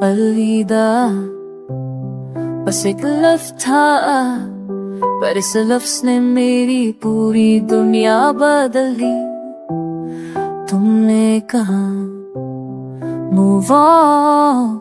अलविदा, बस एक लफ्ज़ था, पर इस लफ्ज़ ने मेरी पूरी दुनिया बदल दी। तुमने कहा मूव ऑन,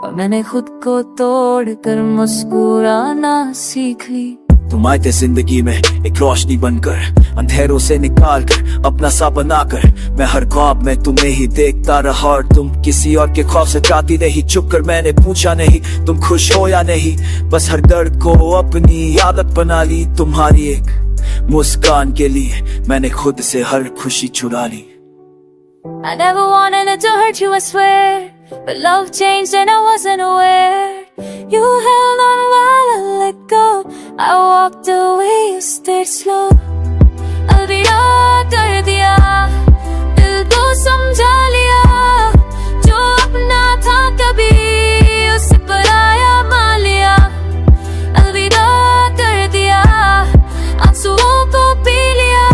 और मैंने खुद को तोड़कर मुस्कुराना सीख ली। तुम आए थे जिंदगी में एक रोशनी बनकर, अंधेरों से निकाल कर अपना सा बनाकर। मैं हर ख्वाब में तुम्हें ही देखता रहा, और तुम किसी और के ख्वाब से चाहती रही। चुप कर मैंने पूछा नहीं तुम खुश हो या नहीं, बस हर दर्द को अपनी आदत बना ली। तुम्हारी एक मुस्कान के लिए मैंने खुद से हर खुशी चुरा ली। I never wanted it to hurt you, I swear, but love changed and I wasn't aware. You held on while I let go, I walked away, you stayed slow. अलविदा कर दिया, दिल को समझा लिया, जो अपना था कभी उसे पराया मान लिया। अलविदा कर दिया, आंसुओं को पी लिया,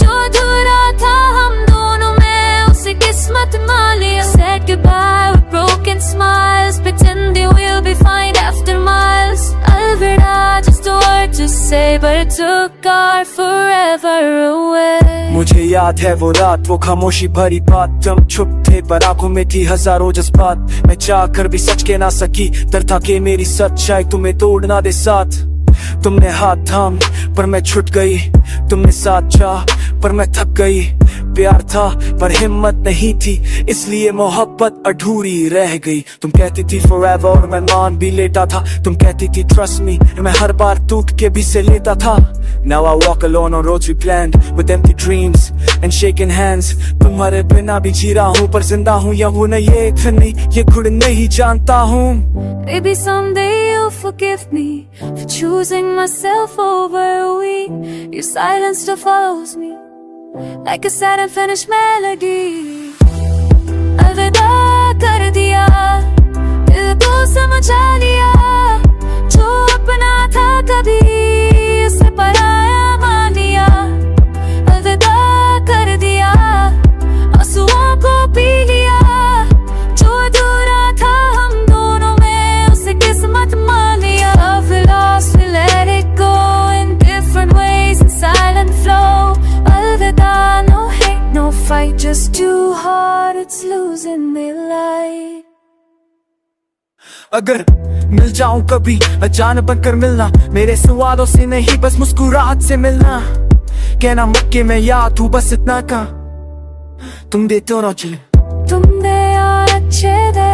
जो अधूरा था हम दोनों में उसे किस्मत मान लिया। Said goodbye with broken smiles, pretending we'll be fine after miles. Alvida, just a word to say, but it took our forever away. मुझे याद है वो रात, वो खामोशी भरी बात, जब चुप थे पर आंखों में थी हजारों जज्बात। मैं चाह कर भी सच के ना सकी, डर था कि मेरी सच्चाई तुम्हें तोड़ ना दे साथ। तुमने हाथ थाम पर मैं छूट गई, तुमने साथ चाह पर मैं थक गई। प्यार था पर हिम्मत नहीं थी, इसलिए मोहब्बत अधूरी रह गई। तुम कहती थी forever और मैं मान भी लेता था। तुम कहती थी trust me, मैं हर बार टूट के भी से लेता था। Now I walk alone on roads we planned, with empty dreams and shaking hands. तुम्हारे बिना भी जी रहा हूँ, पर जिंदा हूँ या हूँ नहीं ये फिर नहीं, ये खुद नहीं जानता हूँ। Maybe someday you'll forgive me for choosing myself over we. Your silence still follows me like a sad and finished melody. अलविदा कर दिया, दिल को समझा लिया, जो अपना था कभी उसे पराया मान लिया। अलविदा कर दिया, आंसुओं को पी लिया, जो अधूरा था हम दोनों में उसे किस्मत मान लिया। Love we lost, we let it go in different ways in silent flow. Alvida, no hate, no fight, just too hard, it's losing me light. अगर मिल जाऊं कभी अचानक बनकर मिलना, मेरे सवालों से नहीं बस मुस्कुराहट से मिलना। कहना मक्के में याद हूँ बस इतना का, तुम देते हो ना चले। तुम दे और अच्छे दे,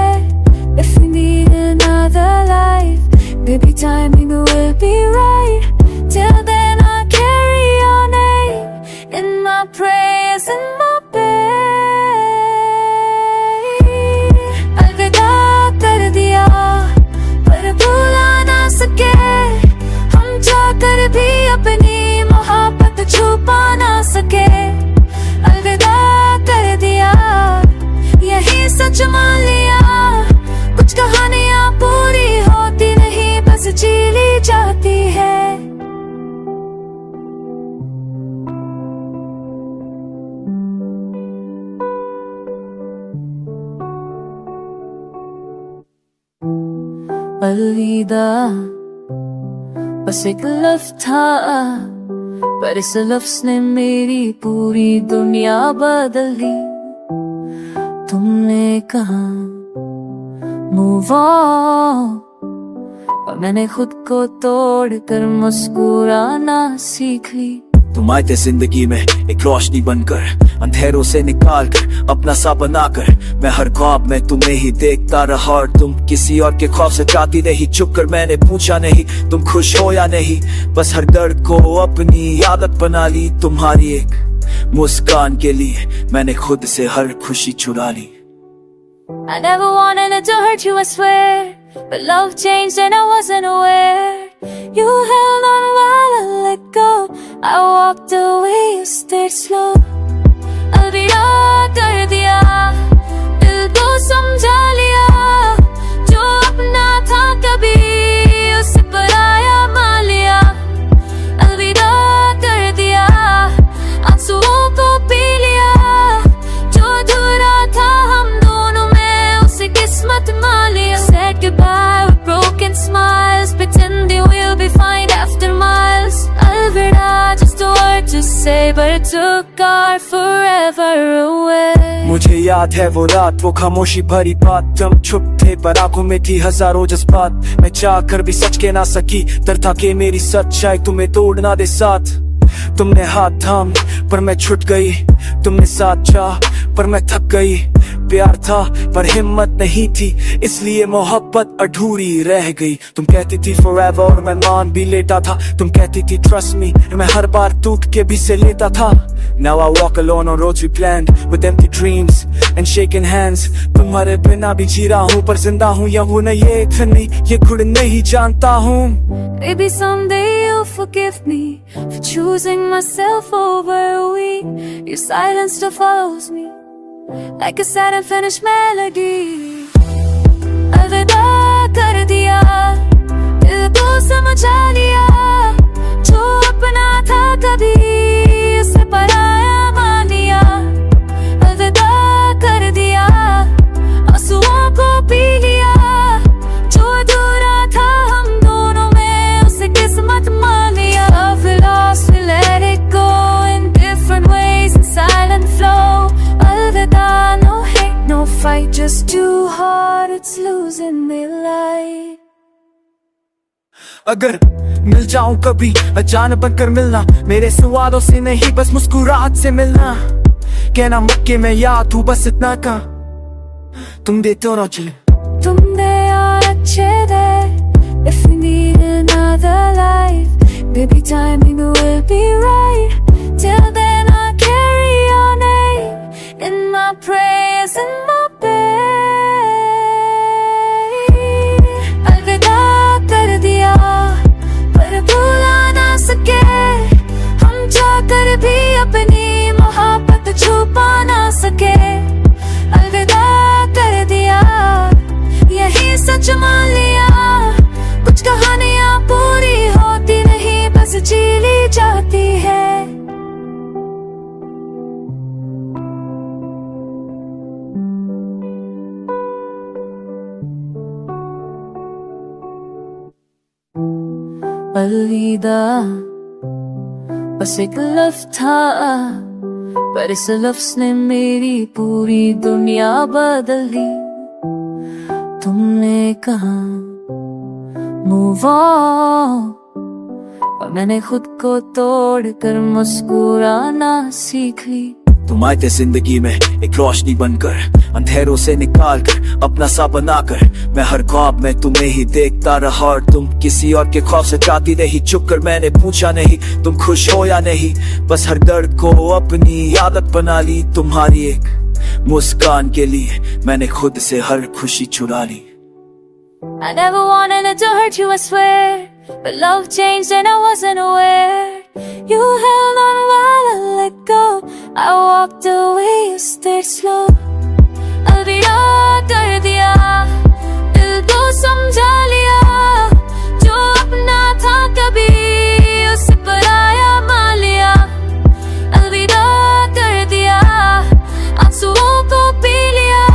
if we need another life, baby timing will be right. Till then I carry your name in my prayers and my pain. अलविदा कर दिया, पर भुला ना सके, हम चाहकर भी अपनी मोहब्बत छुपा ना सके। अलविदा कर दिया, यही सच मान लिया, कुछ कहानियां पूरी होती नहीं, बस जी ली जाती है। अलविदा, बस एक लफ्ज़ था, पर इस लफ्ज़ ने मेरी पूरी दुनिया बदल दी। तुमने कहा मूव ऑन, और मैंने खुद को तोड़कर मुस्कुराना सीख ली। तुम आए थे जिंदगी में एक रोशनी बनकर, अंधेरों से निकाल कर अपना सा बनाकर। मैं हर ख्वाब में तुम्हें ही देखता रहा, और तुम किसी और के ख्वाब से चाहती रही। चुप कर मैंने पूछा नहीं तुम खुश हो या नहीं, बस हर दर्द को अपनी आदत बना ली। तुम्हारी एक मुस्कान के लिए मैंने खुद से हर खुशी चुरा ली। I never wanted it to hurt you, I swear, but love changed and I wasn't aware. You held on while I let go, I walked away, you stayed slow. अलविदा कर दिया, दिल को समझा लिया, जो अपना था कभी उसे पराया मान लिया। अलविदा कर दिया, आंसुओं को पी लिया, जो अधूरा था हम दोनों में उसे किस्मत but it took our forever away. मुझे याद है वो रात, वो खामोशी भरी बात। हम चुप थे पर आंखों में थी हजारों जज्बात। मैं चाह कर भी सच के ना सकी, डर था कि मेरी सच्चाई तुम्हें तोड़ ना दे साथ। तुमने हाथ थाम पर मैं छूट गई, तुमने साथ चाह पर मैं थक गई। प्यार था पर हिम्मत नहीं थी, इसलिए मोहब्बत अधूरी रह गई। तुम कहती थी forever और मैं मान भी लेता था। तुम कहती थी trust me, मैं हर बार टूट के भी से लेता था। Now I walk alone on roads we planned with empty dreams and shaking hands. तुम्हारे बिना भी जी रहा हूँ पर जिंदा हूँ या हूँ न, ये नहीं ये खुद नहीं जानता हूँ। Maybe someday you'll forgive me for choosing myself over we. Your silence still follows me like a sad and finished melody. अलविदा कर दिया, दिल को समझा लिया। जो अपना था कभी उसे पराया मान लिया। अलविदा कर दिया, आंसुओं को पी लिया। जो अधूरा था हम दोनों में उसे किस्मत मान लिया। We lost, we let it go in different ways in silent flow. Alvida, no hate, no fight, just too hard, it's losing me light. अगर मिल जाऊं कभी अचानक बनकर मिलना, मेरे सवालों से नहीं बस मुस्कुराहट से मिलना। कहना मक्के में याद हूँ बस इतना का, तुम देते हो ना चले। तुम दे यार अच्छे दे, if we need another life, baby timing will be right. Till then I'll carry your name in my prayers in my bed. अलविदा कर दिया पर भुला ना सके, हम चाहकर भी अपनी मोहब्बत छुपा ना सके। अलविदा कर दिया, यही सच मान लिया। कुछ कहानियां पूरी होती नहीं, बस जी ली जाती है। अलविदा बस एक लफ्ज़ था, पर इस लफ्ज़ ने मेरी पूरी दुनिया बदल दी। तुमने कहा मूव ऑन, और मैंने खुद को तोड़कर मुस्कुराना सीख ली। तुम आए थे जिंदगी में एक रोशनी बनकर, अंधेरों से निकाल कर अपना सा बनाकर। मैं हर ख्वाब में तुम्हें ही देखता रहा और तुम किसी और के ख्वाब से चाहती रही। चुप कर मैंने पूछा नहीं तुम खुश हो या नहीं, बस हर दर्द को अपनी आदत बना ली। तुम्हारी एक मुस्कान के लिए मैंने खुद से हर खुशी चुरा ली। I never wanted it to hurt you, I swear, but love changed and I wasn't aware. You held on while I let go, I walked away, you stayed slow. अलविदा कर दिया, दिल को समझा लिया। जो अपना था कभी उसे पराया मान लिया। अलविदा कर दिया, आंसुओं को पी लिया।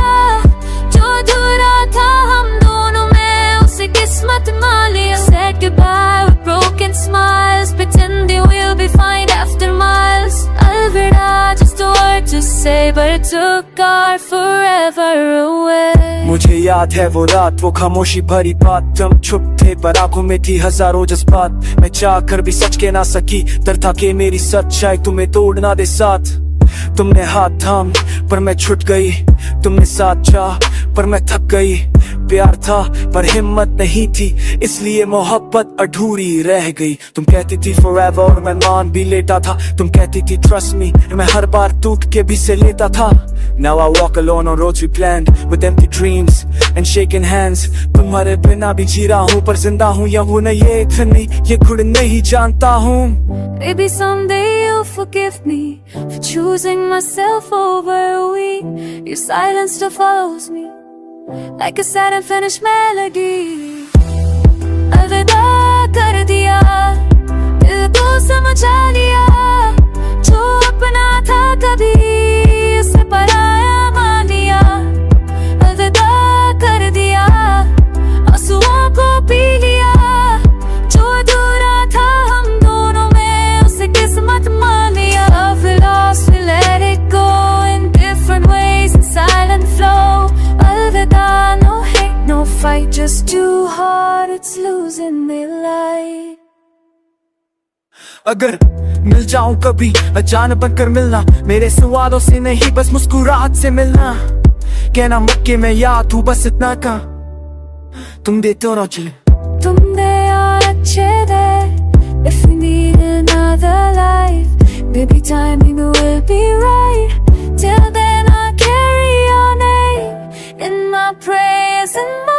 जो अधूरा था हम दोनों में उसे किस्मत मान लिया। Said goodbye with broken smiles, pretending we'll be fine after miles. Alvida, just a word to say, but it took our forever away. मुझे याद है वो रात, वो खामोशी भरी बात। हम चुप थे पर आंखों में थी हजारों जज्बात। मैं चाह कर भी सच के ना सकी, डर था कि मेरी सच्चाई तुम्हें तोड़ ना दे साथ। तुमने हाथ थाम पर मैं छूट गई, तुमने साथ चाह पर मैं थक गई। प्यार था पर हिम्मत नहीं थी, इसलिए मोहब्बत अधूरी रह गई। तुम कहती थी forever और मैं मान भी लेता था। तुम कहती थी trust me, मैं हर बार टूट के भी से लेता था। Now I walk alone on roads we planned with empty dreams and shaking hands. तुम्हारे बिना भी जी रहा हूँ पर जिंदा हूँ या हूँ न, ये नहीं ये खुद नहीं जानता हूँ। Maybe someday you'll forgive me for choosing myself over we. Your silence still follows me like a sad and finished melody. अलविदा कर दिया, दिल को समझा लिया। जो अपना था कभी उसे पराया मान लिया। अलविदा कर दिया, आंसुओं को पी लिया। जो अधूरा था हम दोनों में उसे किस्मत मान लिया। अगर मिल जाऊं कभी अचानक बनकर मिलना, मेरे सवालों से नहीं बस मुस्कुराहट से मिलना। कहना मक्के में याद हूँ बस इतना का, तुम देते हो ना चले तुम दे और अच्छे दे। If you need another life, baby timing will be right. Till then I carry your name in my prayers and my